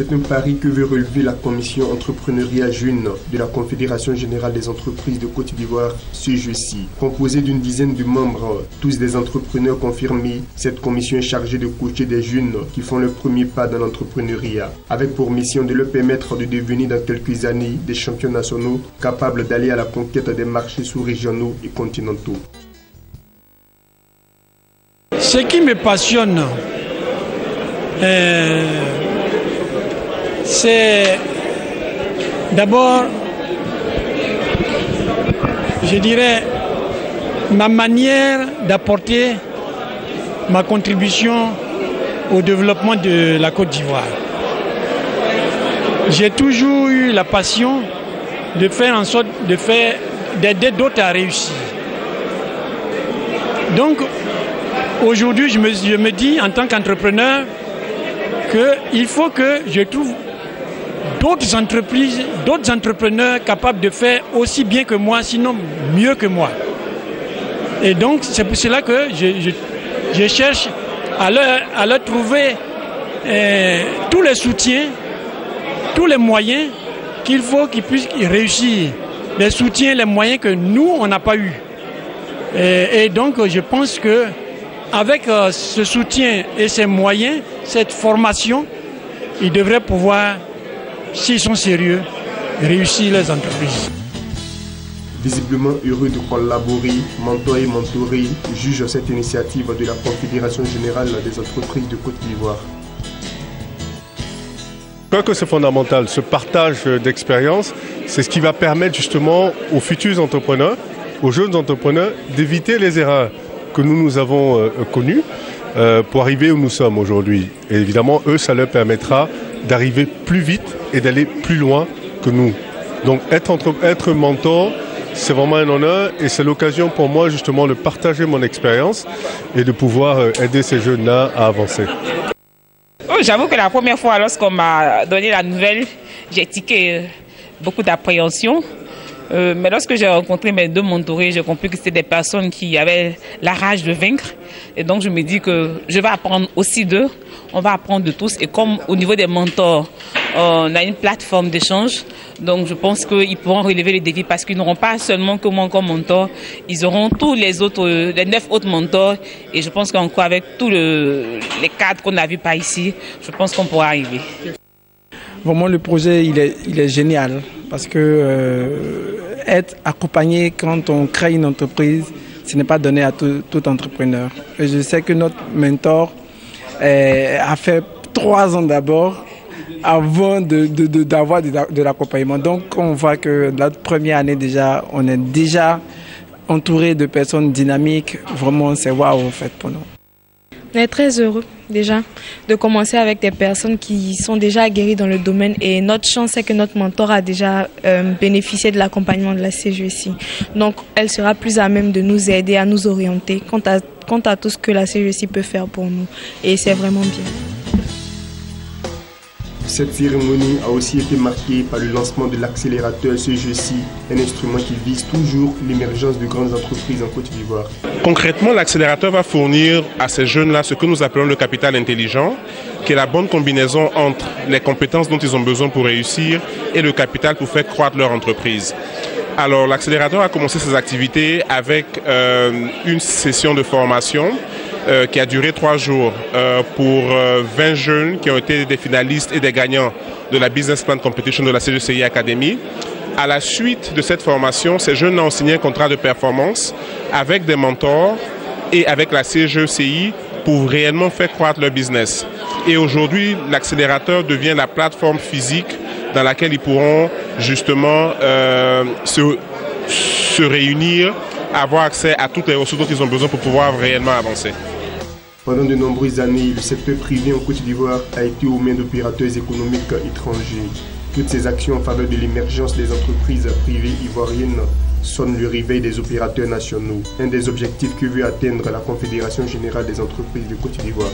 C'est un pari que veut relever la commission entrepreneuriat jeune de la Confédération générale des entreprises de Côte d'Ivoire, ce jeudi. Composée d'une dizaine de membres, tous des entrepreneurs confirmés, cette commission est chargée de coacher des jeunes qui font le premier pas dans l'entrepreneuriat, avec pour mission de leur permettre de devenir dans quelques années des champions nationaux capables d'aller à la conquête des marchés sous-régionaux et continentaux. Ce qui me passionne, c'est d'abord, je dirais, ma manière d'apporter ma contribution au développement de la Côte d'Ivoire. J'ai toujours eu la passion de faire en sorte d'aider d'autres à réussir. Donc, aujourd'hui, je me dis en tant qu'entrepreneur qu'il faut que je trouve d'autres entreprises, d'autres entrepreneurs capables de faire aussi bien que moi, sinon mieux que moi. Et donc, c'est pour cela que je cherche à leur trouver tous les soutiens, tous les moyens qu'il faut qu'ils puissent réussir. Les soutiens, les moyens que nous, on n'a pas eu. Et donc, je pense que avec ce soutien et ces moyens, cette formation, ils devraient pouvoir, s'ils sont sérieux, réussir les entreprises. Visiblement heureux de collaborer, mentorer et mentorer, juge cette initiative de la Confédération générale des entreprises de Côte d'Ivoire. Je crois que c'est fondamental, ce partage d'expérience, c'est ce qui va permettre justement aux futurs entrepreneurs, aux jeunes entrepreneurs, d'éviter les erreurs que nous avons connues pour arriver où nous sommes aujourd'hui. Et évidemment, eux, ça leur permettra d'arriver plus vite et d'aller plus loin que nous. Donc être mentor, c'est vraiment un honneur et c'est l'occasion pour moi justement de partager mon expérience et de pouvoir aider ces jeunes-là à avancer. J'avoue que la première fois, lorsqu'on m'a donné la nouvelle, j'ai tiqué beaucoup d'appréhension. Mais lorsque j'ai rencontré mes deux mentorés, j'ai compris que c'était des personnes qui avaient la rage de vaincre. Et donc je me dis que je vais apprendre aussi d'eux, on va apprendre de tous. Et comme au niveau des mentors, on a une plateforme d'échange, donc je pense qu'ils pourront relever les défis parce qu'ils n'auront pas seulement que moi comme mentor, ils auront tous les autres, les 9 autres mentors. Et je pense qu'encore avec tous les cadres qu'on a vus par ici, je pense qu'on pourra arriver. Vraiment, le projet, il est génial parce que être accompagné quand on crée une entreprise, ce n'est pas donné à tout entrepreneur. Et je sais que notre mentor a fait 3 ans d'abord avant d'avoir de l'accompagnement. Donc, on voit que notre première année déjà, on est déjà entouré de personnes dynamiques. Vraiment, c'est waouh en fait pour nous. On est très heureux déjà de commencer avec des personnes qui sont déjà aguerries dans le domaine et notre chance c'est que notre mentor a déjà bénéficié de l'accompagnement de la CGECI. Donc elle sera plus à même de nous aider, à nous orienter quant à tout ce que la CGECI peut faire pour nous et c'est vraiment bien. Cette cérémonie a aussi été marquée par le lancement de l'accélérateur CGECI, un instrument qui vise toujours l'émergence de grandes entreprises en Côte d'Ivoire. Concrètement, l'accélérateur va fournir à ces jeunes-là ce que nous appelons le capital intelligent, qui est la bonne combinaison entre les compétences dont ils ont besoin pour réussir et le capital pour faire croître leur entreprise. Alors, l'accélérateur a commencé ses activités avec une session de formation qui a duré 3 jours pour 20 jeunes qui ont été des finalistes et des gagnants de la Business Plan Competition de la CGECI Academy. À la suite de cette formation, ces jeunes ont signé un contrat de performance avec des mentors et avec la CGECI pour réellement faire croître leur business. Et aujourd'hui, l'accélérateur devient la plateforme physique dans laquelle ils pourront justement se réunir, avoir accès à toutes les ressources dont ils ont besoin pour pouvoir réellement avancer. Pendant de nombreuses années, le secteur privé en Côte d'Ivoire a été aux mains d'opérateurs économiques étrangers. Toutes ces actions en faveur de l'émergence des entreprises privées ivoiriennes sonnent le réveil des opérateurs nationaux, un des objectifs que veut atteindre la Confédération générale des entreprises de Côte d'Ivoire.